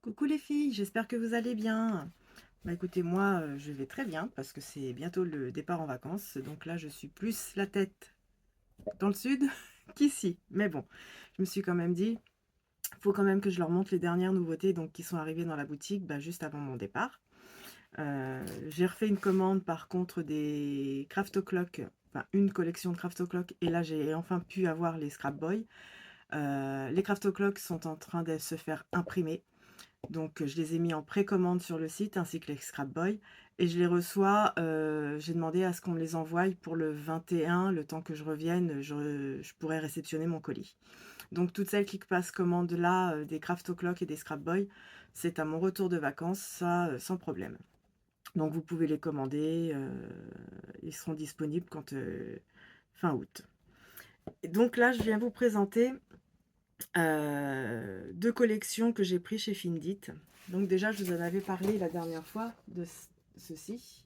Coucou les filles, j'espère que vous allez bien. Bah écoutez, moi je vais très bien parce que c'est bientôt le départ en vacances. Donc là je suis plus la tête dans le sud qu'ici. Mais bon, je me suis quand même dit, faut quand même que je leur montre les dernières nouveautés donc, qui sont arrivées dans la boutique juste avant mon départ. J'ai refait une commande par contre des Craft O'Clock, enfin une collection de Craft O'Clock. Et là j'ai enfin pu avoir les Scrap Boy. Les Craft O'Clock sont en train de se faire imprimer. Donc, je les ai mis en précommande sur le site, ainsi que les Scrap Boy. Et je les reçois, j'ai demandé à ce qu'on me les envoie pour le 21, le temps que je revienne, je pourrais réceptionner mon colis. Donc, toutes celles qui passent commande là, des Craft O'Clock et des Scrap Boy, c'est à mon retour de vacances, ça, sans problème. Donc, vous pouvez les commander, ils seront disponibles fin août. Et donc là, je viens vous présenter deux collections que j'ai pris chez Findit. Donc déjà, je vous en avais parlé la dernière fois de ceci.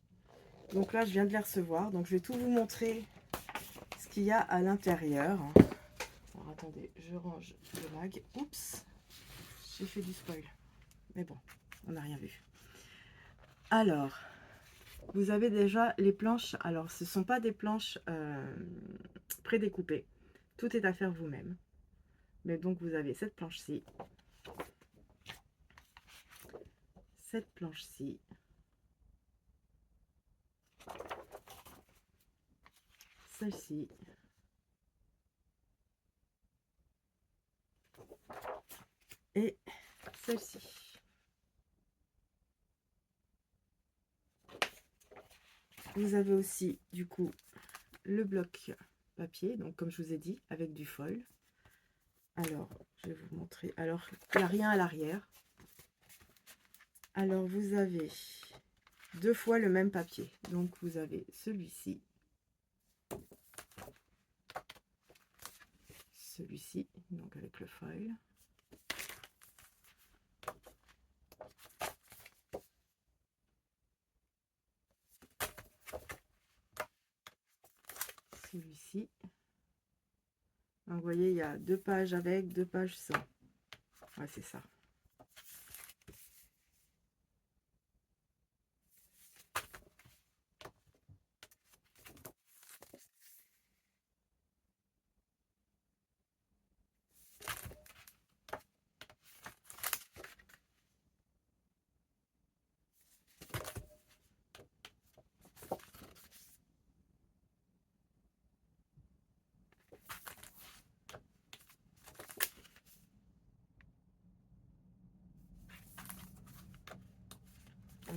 Donc là, je viens de les recevoir. Donc je vais tout vous montrer ce qu'il y a à l'intérieur. Alors attendez, je range le mag. Oups, j'ai fait du spoil. Mais bon, on n'a rien vu. Alors, vous avez déjà les planches. Alors, ce ne sont pas des planches prédécoupées. Tout est à faire vous-même. Mais donc, vous avez cette planche-ci. Cette planche-ci. Celle-ci. Et celle-ci. Vous avez aussi du coup le bloc papier, donc comme je vous ai dit, avec du foil. Alors, je vais vous montrer. Alors, il n'y a rien à l'arrière. Alors, vous avez deux fois le même papier. Donc, vous avez celui-ci, celui-ci, donc avec le foil. Celui-ci. Donc, vous voyez, il y a deux pages avec, deux pages sans. Ouais, c'est ça.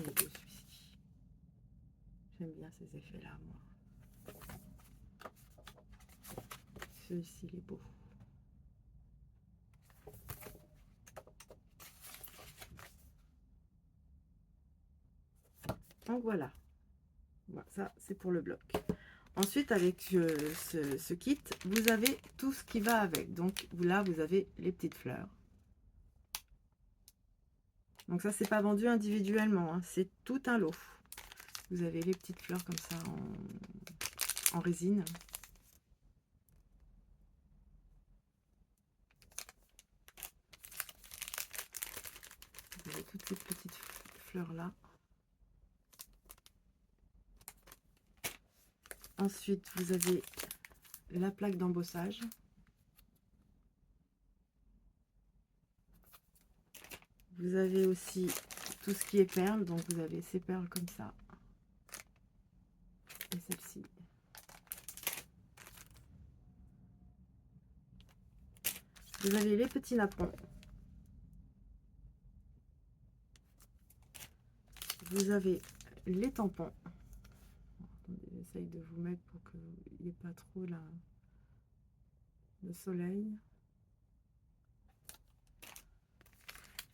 Il est beau celui-ci. J'aime bien ces effets-là, moi. Celui-ci, il est beau. Donc voilà. Voilà, ça c'est pour le bloc. Ensuite, avec ce kit, vous avez tout ce qui va avec. Donc là, vous avez les petites fleurs. Donc ça, c'est pas vendu individuellement, hein, c'est tout un lot. Vous avez les petites fleurs comme ça en résine. Vous avez toutes ces petites fleurs là. Ensuite, vous avez la plaque d'embossage. Vous avez aussi tout ce qui est perles. Donc vous avez ces perles comme ça. Et celle-ci. Vous avez les petits napperons. Vous avez les tampons. J'essaye de vous mettre pour qu'il n'y ait pas trop le soleil.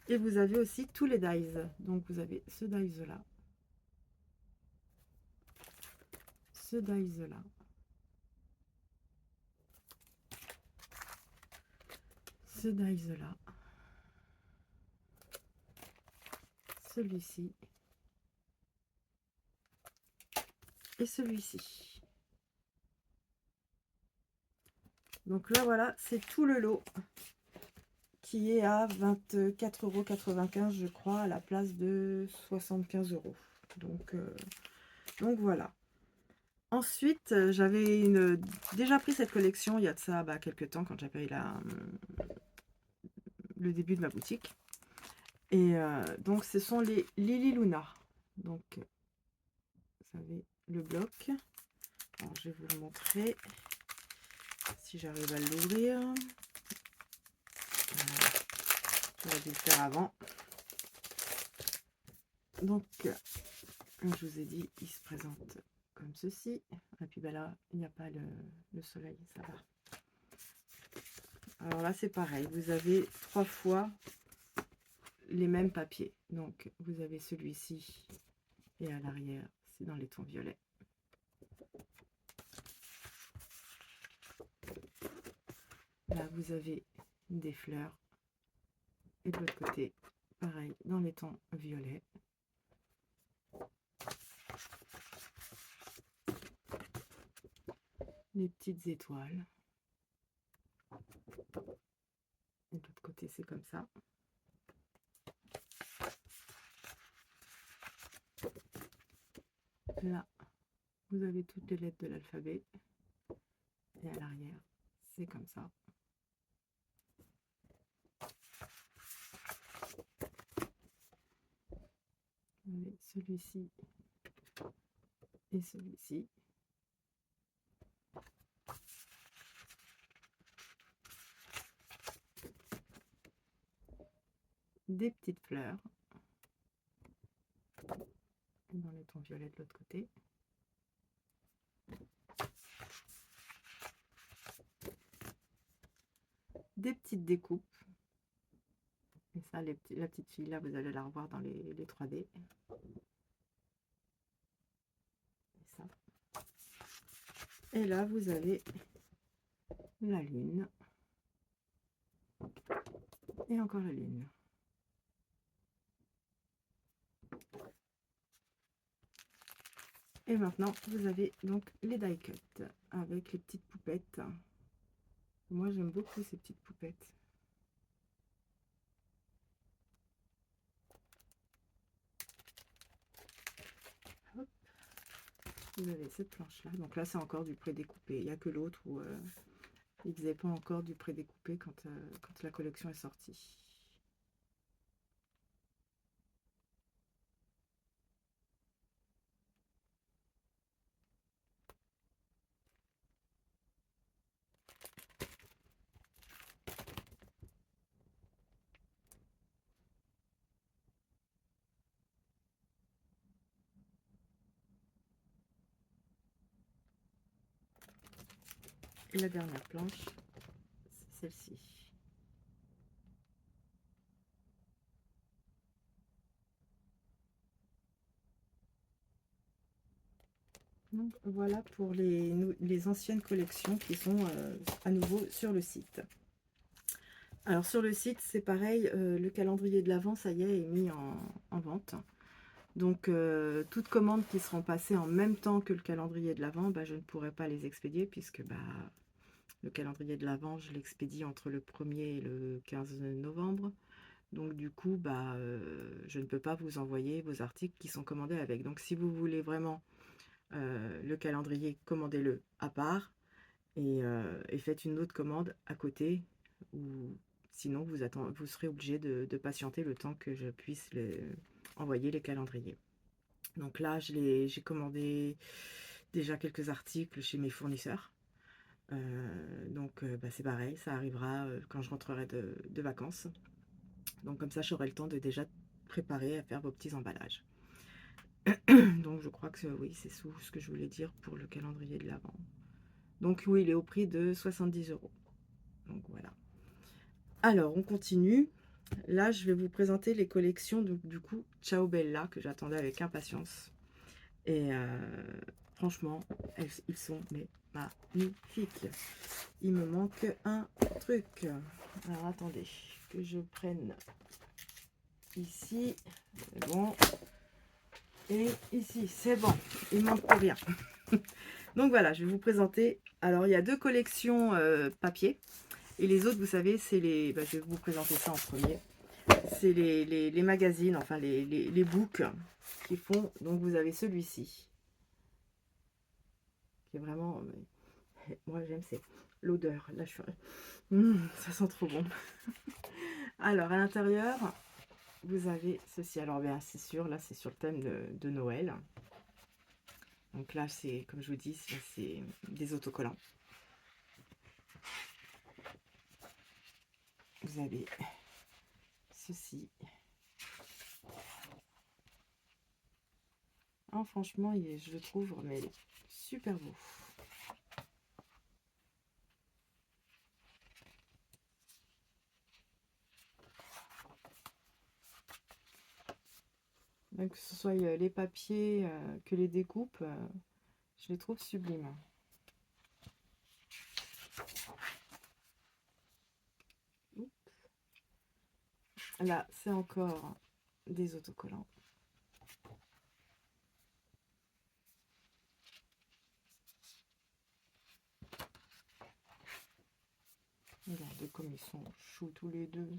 Et vous avez aussi tous les dies. Donc vous avez ce dies là, ce dies là, ce dies là, celui-ci et celui-ci. Donc là voilà, c'est tout le lot qui est à 24,95 € je crois, à la place de 75 €. Donc voilà. Ensuite, j'avais déjà pris cette collection il y a de ça quelques temps, quand j'avais le début de ma boutique. Et donc ce sont les Lily Luna. Donc vous avez le bloc. Alors, je vais vous le montrer si j'arrive à l'ouvrir. Voilà. J'aurais dû le faire avant. Donc, comme je vous ai dit, il se présente comme ceci. Et puis là, il n'y a pas le soleil, ça va. Alors là, c'est pareil. Vous avez 3 fois les mêmes papiers. Donc, vous avez celui-ci. Et à l'arrière, c'est dans les tons violets. Là, vous avez des fleurs. Et de l'autre côté, pareil, dans les tons violets. Les petites étoiles. Et de l'autre côté, c'est comme ça. Là, vous avez toutes les lettres de l'alphabet. Et à l'arrière, c'est comme ça. Vous avez celui-ci et celui-ci. Des petites fleurs. Et dans les tons violets de l'autre côté. Des petites découpes. Et ça, la petite fille, là, vous allez la revoir dans les 3D. Et ça. Et là, vous avez la lune. Et encore la lune. Et maintenant, vous avez donc les die cut avec les petites poupettes. Moi, j'aime beaucoup ces petites poupettes. Hop. Vous avez cette planche-là. Donc là, c'est encore du prédécoupé. Il n'y a que l'autre où ils ne faisaient pas encore du prédécoupé quand la collection est sortie. Et la dernière planche, c'est celle-ci. Donc voilà pour les anciennes collections qui sont à nouveau sur le site. Alors sur le site, c'est pareil, le calendrier de l'Avent, ça y est mis en vente. Donc toutes commandes qui seront passées en même temps que le calendrier de l'Avent, je ne pourrai pas les expédier puisque le calendrier de l'Avent, je l'expédie entre le 1er et le 15 novembre. Donc du coup, je ne peux pas vous envoyer vos articles qui sont commandés avec. Donc si vous voulez vraiment le calendrier, commandez-le à part et faites une autre commande à côté. Ou sinon, vous serez obligé de patienter le temps que je puisse envoyer les calendriers. Donc là, j'ai commandé déjà quelques articles chez mes fournisseurs. C'est pareil, ça arrivera quand je rentrerai de vacances. Donc comme ça, j'aurai le temps de déjà préparer à faire vos petits emballages. Donc je crois que oui, c'est tout ce que je voulais dire pour le calendrier de l'Avent. Donc oui, il est au prix de 70 €. Donc voilà. Alors, on continue. Là, je vais vous présenter les collections du coup Ciao Bella que j'attendais avec impatience. Et franchement, ils sont magnifiques. Il me manque un truc. Alors attendez, que je prenne ici. C'est bon. Et ici, c'est bon. Il manque plus rien. Donc voilà, je vais vous présenter. Alors, il y a deux collections papier. Et les autres, vous savez, c'est les... bah, je vais vous présenter ça en premier. C'est les magazines, enfin les books qui font. Donc vous avez celui-ci, qui est vraiment... moi j'aime, c'est l'odeur. Là, je suis... ça sent trop bon. Alors, à l'intérieur, vous avez ceci. Alors, bien, c'est sûr, là, c'est sur le thème de Noël. Donc là, c'est, comme je vous dis, c'est des autocollants. Vous avez ceci. Ah, franchement, je le trouve mais super beau. Même que ce soit les papiers, que les découpes, je les trouve sublimes. Là, c'est encore des autocollants. Regardez comme ils sont choux tous les deux.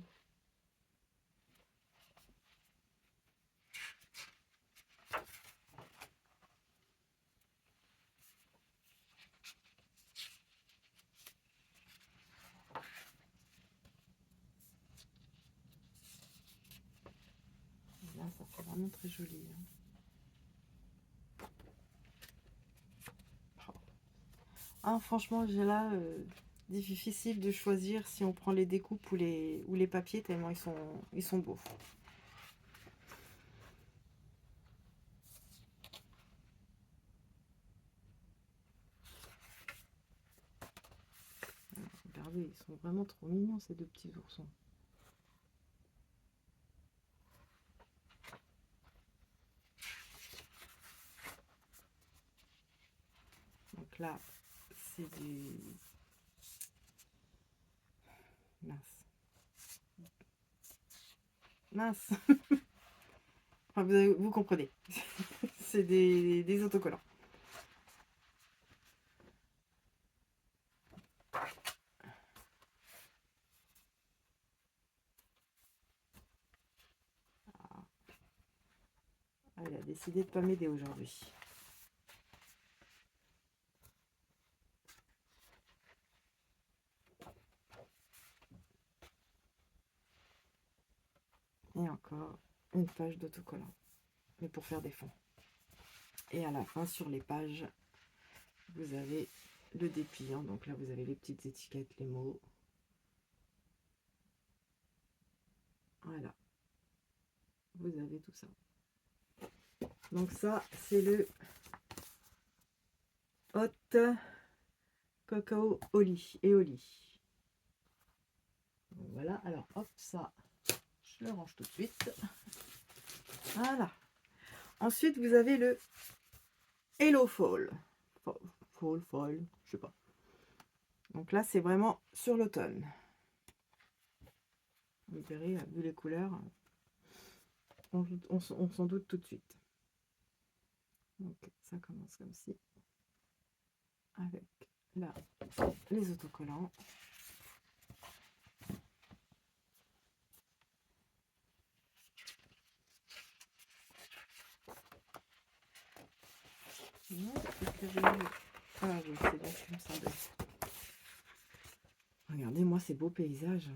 Là, ça fait vraiment très joli. Ah, franchement, j'ai là difficile de choisir si on prend les découpes ou les papiers, tellement ils sont beaux. Regardez, ils sont vraiment trop mignons ces deux petits oursons. Donc là, c'est du... Mince. Mince. Enfin, vous comprenez. C'est des autocollants. Ah, il a décidé de ne pas m'aider aujourd'hui. Et encore une page d'autocollant, mais pour faire des fonds. Et à la fin, sur les pages, vous avez le dépliant. Donc là, vous avez les petites étiquettes, les mots. Voilà. Vous avez tout ça. Donc ça, c'est le Hot Cacao Oli et Oli. Donc voilà, alors hop, ça, je le range tout de suite. Voilà. Ensuite, vous avez le Hello Fall. Fall, je sais pas. Donc là, c'est vraiment sur l'automne. Vous verrez, vu les couleurs, on s'en doute tout de suite. Donc ça commence comme ci. Avec là, les autocollants. Non, ah oui, c'est bon, je me semblais. Regardez-moi ces beaux paysages.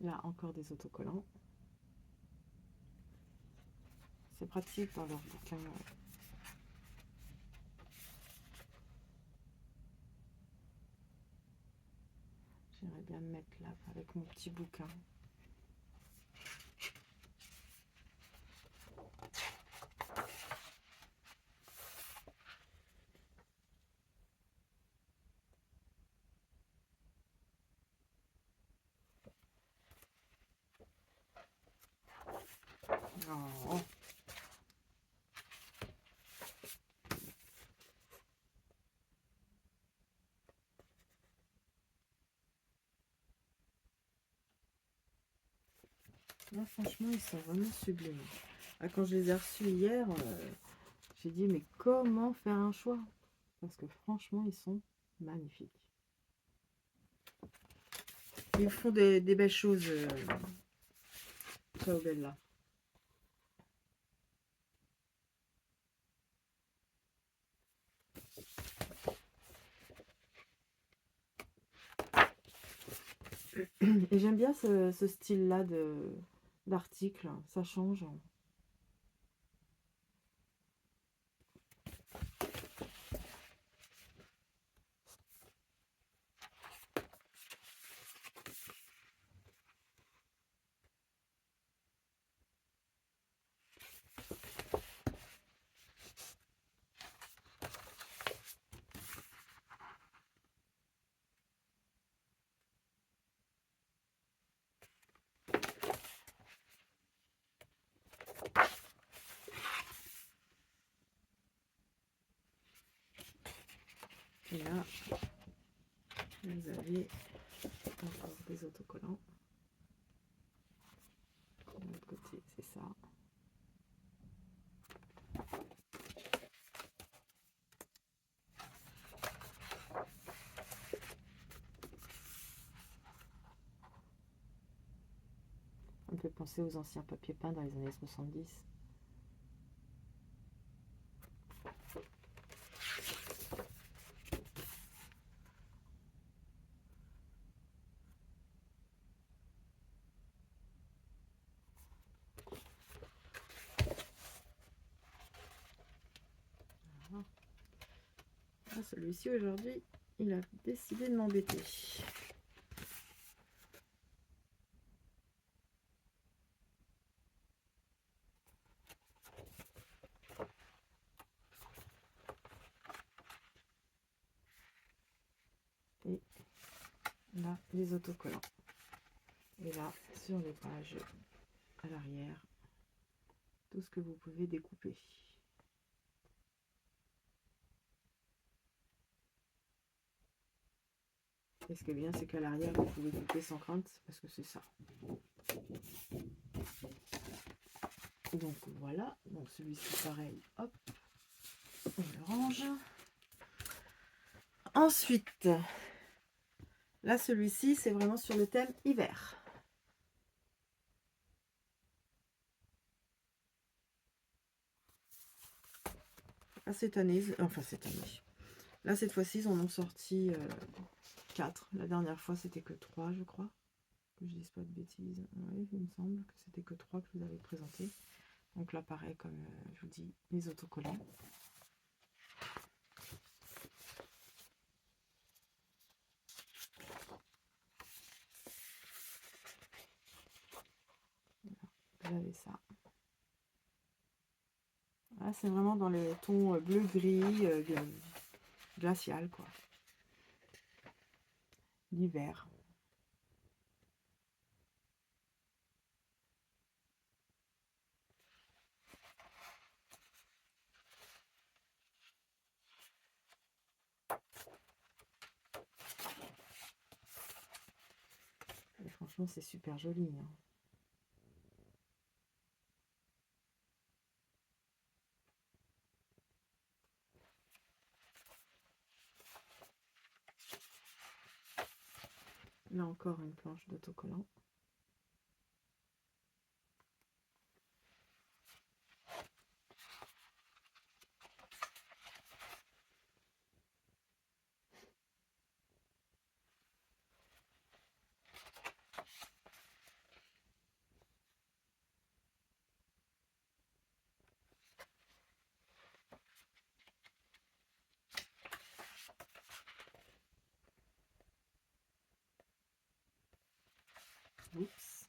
Là, encore des autocollants. C'est pratique dans leur bouquin. J'aimerais bien me mettre là avec mon petit bouquin. Oh. Là, franchement, ils sont vraiment sublimes. Ah, quand je les ai reçus hier, j'ai dit, mais comment faire un choix? Parce que franchement, ils sont magnifiques. Ils font des belles choses, Ciao Bella. Et j'aime bien ce style-là d'article. Ça change. Et là, vous avez encore des autocollants. De l'autre côté, c'est ça. On peut penser aux anciens papiers peints dans les années 70. Ah, celui-ci aujourd'hui, il a décidé de m'embêter. Et là, les autocollants. Et là, sur les pages à l'arrière, tout ce que vous pouvez découper. Et ce qui est bien, c'est qu'à l'arrière, vous pouvez couper sans crainte, parce que c'est ça. Donc voilà, donc celui-ci pareil, hop, on le range. Ensuite, là celui-ci, c'est vraiment sur le thème hiver. Ah, cette année, enfin cette année. Là, cette fois-ci, ils en ont sorti 4. La dernière fois, c'était que 3, je crois. Que je dise pas de bêtises. Oui, il me semble que c'était que 3 que je vous avais présenté. Donc là, pareil, comme je vous dis, les autocollants. Vous avez ça. Là, c'est vraiment dans les tons bleu-gris, glacial, quoi. L'hiver. Et franchement, c'est super joli. Hein. Là encore, une planche d'autocollant. Oups.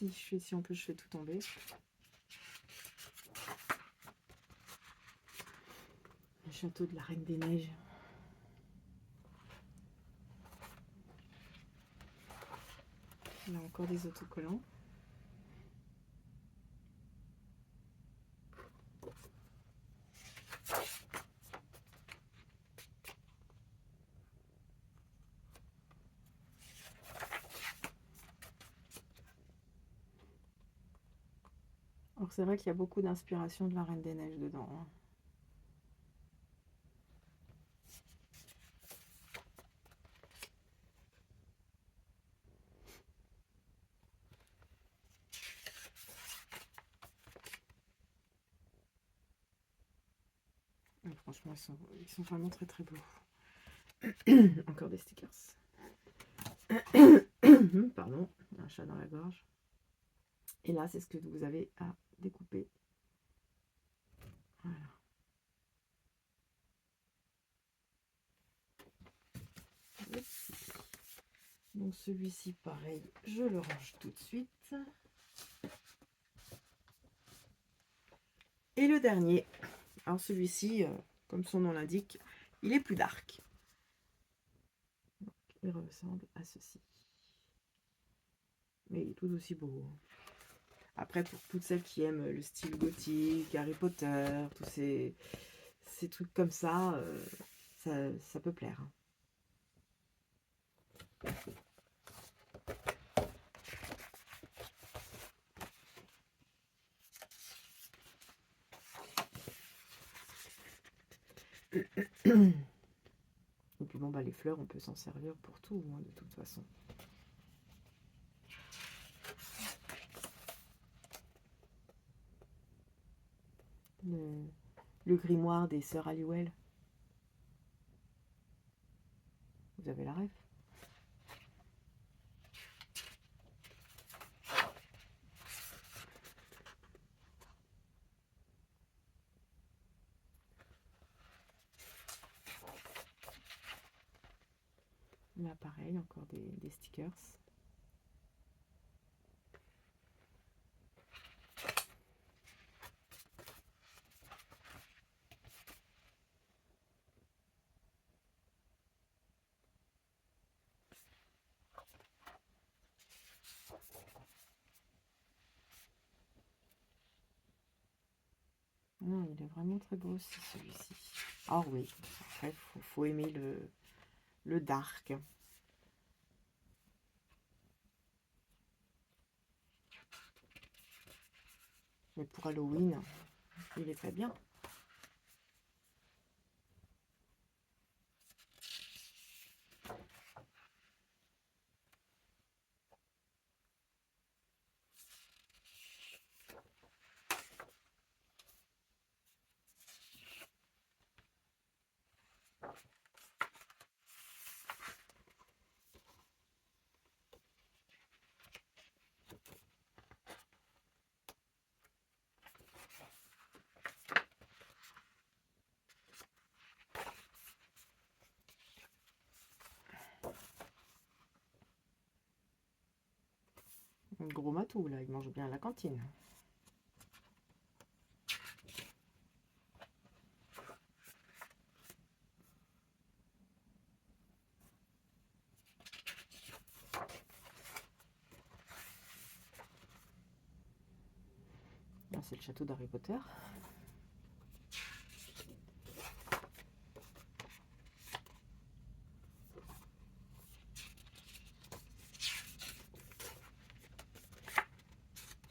si en plus je fais tout tomber. Le château de la Reine des Neiges. Là encore des autocollants. Alors c'est vrai qu'il y a beaucoup d'inspiration de la Reine des Neiges dedans, hein. Et franchement, ils sont vraiment très très beaux. Encore des stickers. Pardon, un chat dans la gorge. Et là, c'est ce que vous avez à découper. Voilà. Donc celui-ci, pareil, je le range tout de suite. Et le dernier, alors celui-ci, comme son nom l'indique, il est plus dark. Donc, il ressemble à ceci. Mais il est tout aussi beau. Après, pour toutes celles qui aiment le style gothique, Harry Potter, tous ces trucs comme ça, ça peut plaire. Et puis bon, bah, les fleurs, on peut s'en servir pour tout, hein, de toute façon. Le grimoire des sœurs Halliwell. Vous avez la ref. Là, pareil, encore des stickers. Non, il est vraiment très beau aussi, celui-ci. Ah oui, après, faut aimer le dark. Mais pour Halloween, il est très bien. Un gros matou, là, il mange bien à la cantine. Là, c'est le château d'Harry Potter.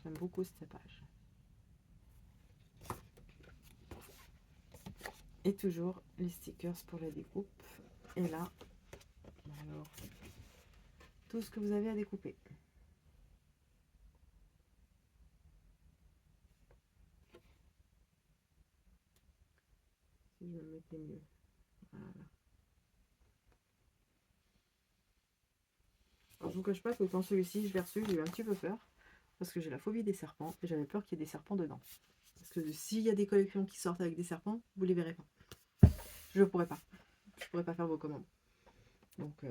J'aime beaucoup ce tapage. Et toujours les stickers pour la découpe. Et là, alors, tout ce que vous avez à découper. Si je me mettais mieux. Voilà. Alors, je vous cache pas que quand celui-ci, je l'ai reçu, j'ai eu un petit peu peur. Parce que j'ai la phobie des serpents. Et j'avais peur qu'il y ait des serpents dedans. Parce que s'il y a des collections qui sortent avec des serpents, vous les verrez pas. Je pourrais pas. Je pourrais pas faire vos commandes. Donc,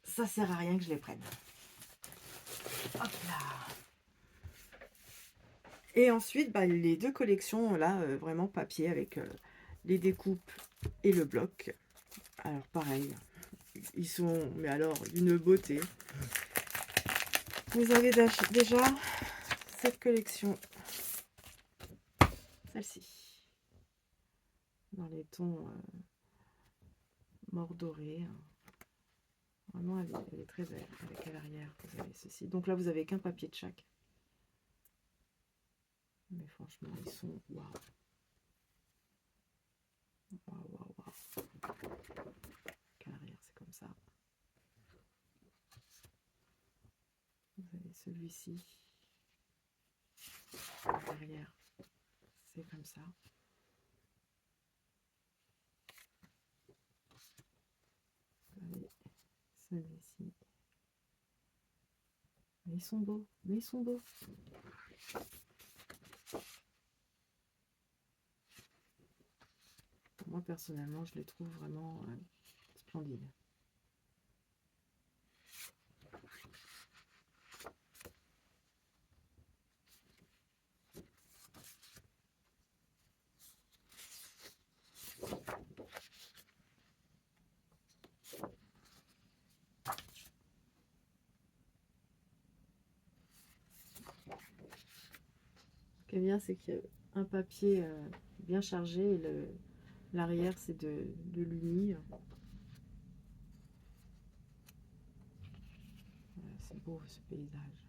ça sert à rien que je les prenne. Hop là. Et ensuite, bah, les deux collections, là, vraiment papier avec les découpes et le bloc. Alors pareil, ils sont, mais alors, d'une beauté. Vous avez déjà cette collection, celle-ci, dans les tons mordorés. Vraiment, elle est très belle. Avec à l'arrière, vous avez ceci. Donc là, vous avez qu'un papier de chaque. Mais franchement, ils sont waouh. Waouh, waouh, waouh. À l'arrière, c'est comme ça. Vous avez celui-ci. À l'arrière, c'est comme ça. Vous avez celui-ci. Mais ils sont beaux, mais ils sont beaux. Moi, personnellement, je les trouve vraiment splendides. Ce qui est bien, c'est qu'il y a un papier bien chargé et l'arrière, c'est de l'uni. Voilà, c'est beau ce paysage.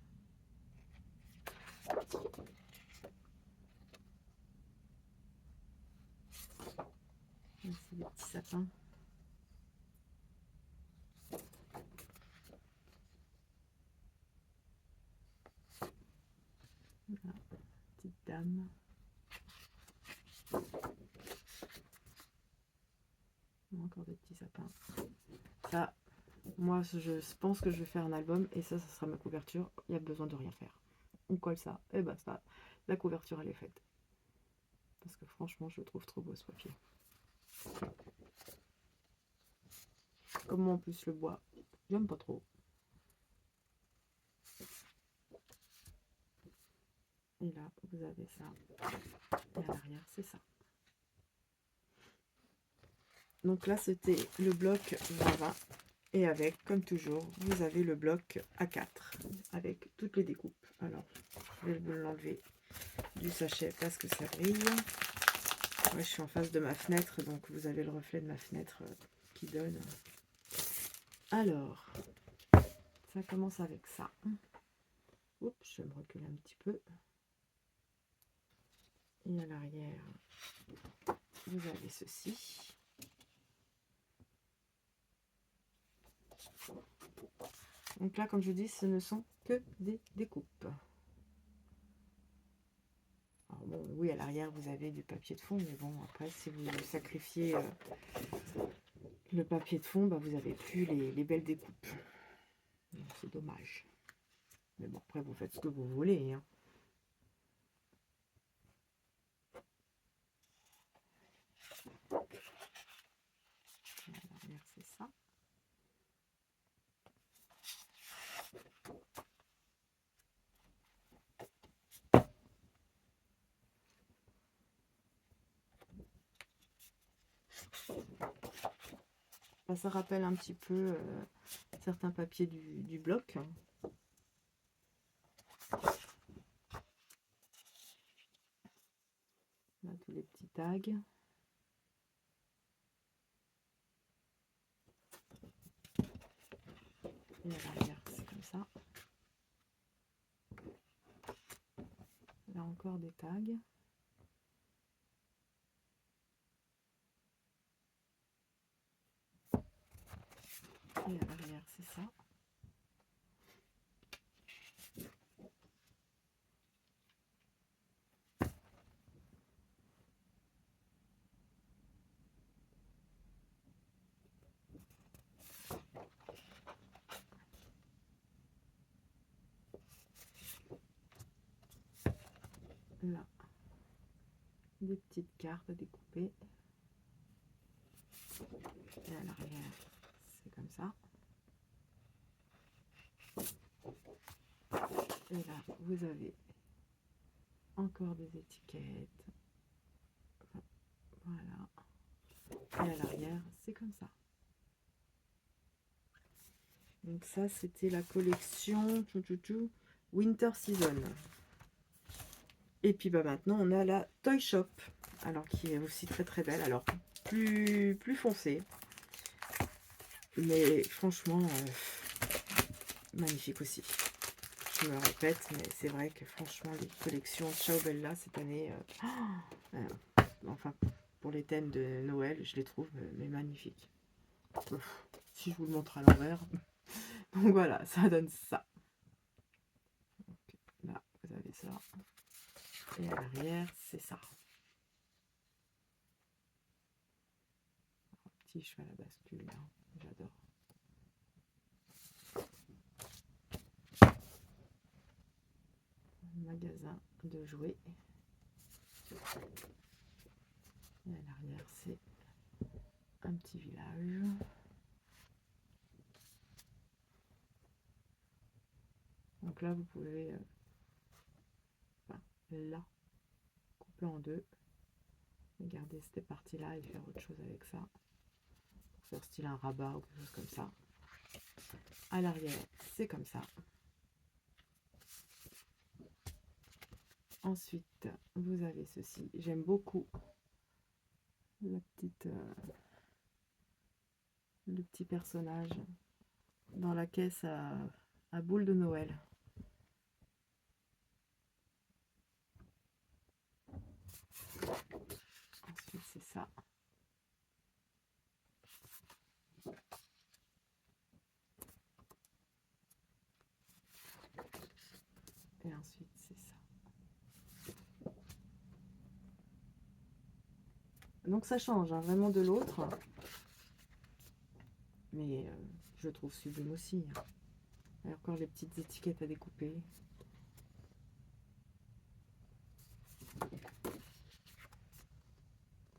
Là, c'est des petits sapins. Voilà, petite dame. Encore des petits sapins. Ça, moi, je pense que je vais faire un album et ça sera ma couverture. Il n'y a besoin de rien faire. On colle ça et basta. La couverture, elle est faite. Parce que franchement, je le trouve trop beau ce papier. Comme moi, en plus, le bois, j'aime pas trop. Et là, vous avez ça. Et à l'arrière, c'est ça. Donc là, c'était le bloc 20. Et avec, comme toujours, vous avez le bloc A4 avec toutes les découpes. Alors, je vais vous l'enlever du sachet parce que ça brille. Moi, je suis en face de ma fenêtre, donc vous avez le reflet de ma fenêtre qui donne. Alors, ça commence avec ça. Oups, je vais me reculer un petit peu. Et à l'arrière, vous avez ceci. Donc là, comme je dis, ce ne sont que des découpes. Alors bon, oui, à l'arrière, vous avez du papier de fond, mais bon, après, si vous sacrifiez le papier de fond, bah, vous n'avez plus les belles découpes. C'est dommage. Mais bon, après, vous faites ce que vous voulez. Hein. À l'arrière, c'est ça. Ça rappelle un petit peu certains papiers du bloc. Là, tous les petits tags. Et à l'arrière, c'est comme ça. Là encore des tags. Et à l'arrière, c'est ça. Là, des petites cartes découpées. Et à l'arrière, c'est comme ça. vous avez encore des étiquettes. Voilà. Et à l'arrière, c'est comme ça. Donc ça, c'était la collection Winter Season. Et puis bah maintenant, on a la Toy Shop. Alors, qui est aussi très très belle. Alors, plus foncée. Mais franchement, magnifique aussi. Je me répète, mais c'est vrai que franchement, les collections Ciao Bella cette année, enfin, pour les thèmes de Noël, je les trouve mais magnifiques. Si je vous le montre à l'envers. Donc voilà, ça donne ça. Donc, là, vous avez ça. Et à l'arrière, c'est ça. Un petit cheval à bascule, hein. J'adore. Magasin de jouets. Et à l'arrière, c'est un petit village. Donc là, vous pouvez là couper en deux et garder cette partie-là et faire autre chose avec ça. Pour faire style un rabat ou quelque chose comme ça. À l'arrière, c'est comme ça. Ensuite, vous avez ceci. J'aime beaucoup la petite, le petit personnage dans la caisse à boules de Noël. Ensuite, c'est ça. Et ensuite, c'est ça. Donc ça change hein, vraiment de l'autre. Mais je le trouve sublime aussi. Hein. Et encore les petites étiquettes à découper.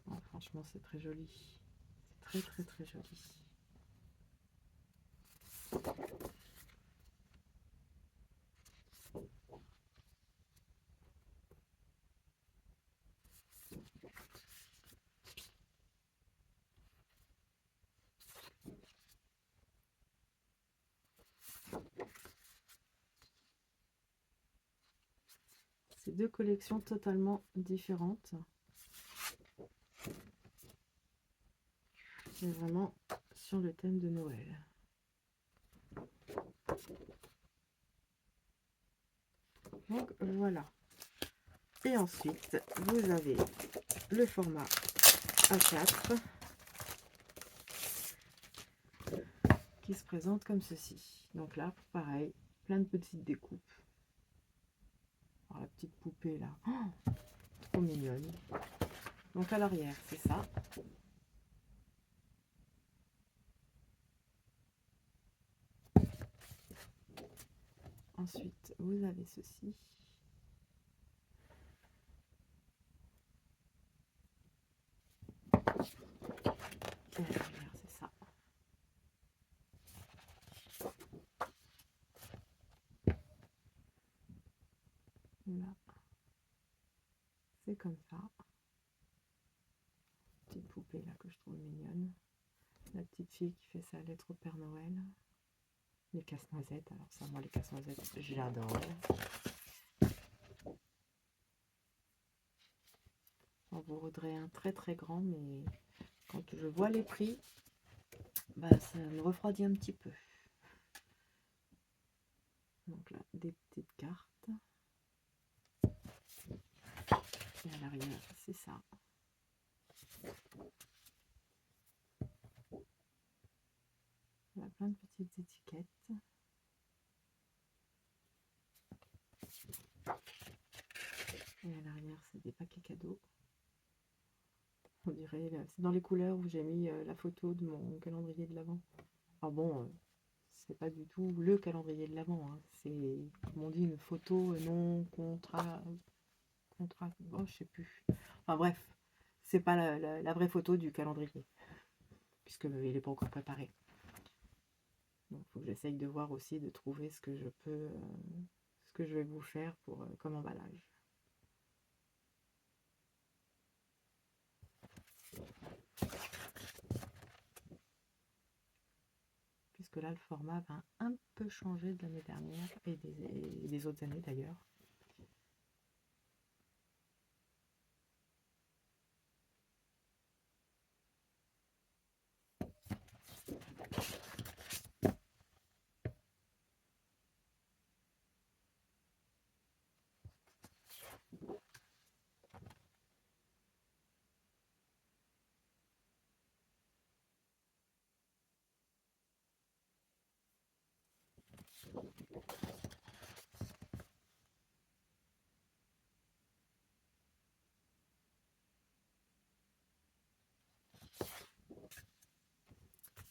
Oh, franchement, c'est très joli. C'est très très très joli. C'est deux collections totalement différentes. C'est vraiment sur le thème de Noël. Donc voilà. Et ensuite, vous avez le format A4 qui se présente comme ceci. Donc là, pareil, plein de petites découpes. Alors, la petite poupée là, oh, trop mignonne. Donc à l'arrière, c'est ça. Ensuite, vous avez ceci. Et à l'arrière, c'est ça. Là, c'est comme ça. Petite poupée là que je trouve mignonne. La petite fille qui fait sa lettre au Père Noël. Les casse-noisettes. Alors ça, moi, les casse-noisettes, j'adore. On vous voudrait un très très grand, mais quand je vois les prix, bah, ça me refroidit un petit peu. Donc là, des petites cartes. Et à l'arrière, c'est ça. Il y a plein de petites étiquettes. Et à l'arrière, c'est des paquets cadeaux. On dirait, c'est dans les couleurs où j'ai mis la photo de mon calendrier de l'Avent. Alors bon, c'est pas du tout le calendrier de l'Avent. Hein. C'est, comme on dit, une photo non oh, je sais plus. Enfin bref, c'est pas la vraie photo du calendrier, puisque il n'est pas encore préparé. Donc il faut que j'essaye de voir aussi, de trouver ce que je peux ce que je vais vous faire pour comme emballage. Puisque là, le format va un peu changer de l'année dernière et des autres années d'ailleurs.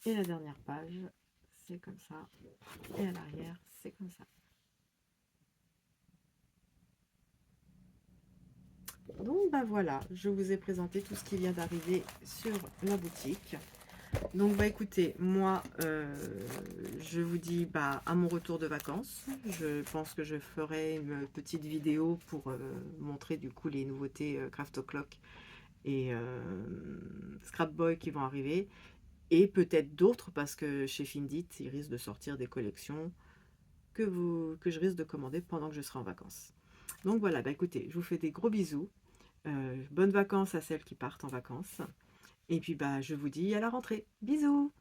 Et la dernière page, c'est comme ça. Et à l'arrière, c'est comme ça. Donc bah voilà, je vous ai présenté tout ce qui vient d'arriver sur la boutique. Donc bah écoutez, moi je vous dis bah à mon retour de vacances, je pense que je ferai une petite vidéo pour montrer du coup les nouveautés Craft O'Clock et Scrap Boy qui vont arriver, et peut-être d'autres parce que chez Findit ils risquent de sortir des collections que je risque de commander pendant que je serai en vacances. Donc voilà, bah écoutez, je vous fais des gros bisous, bonnes vacances à celles qui partent en vacances, et puis bah je vous dis à la rentrée, bisous.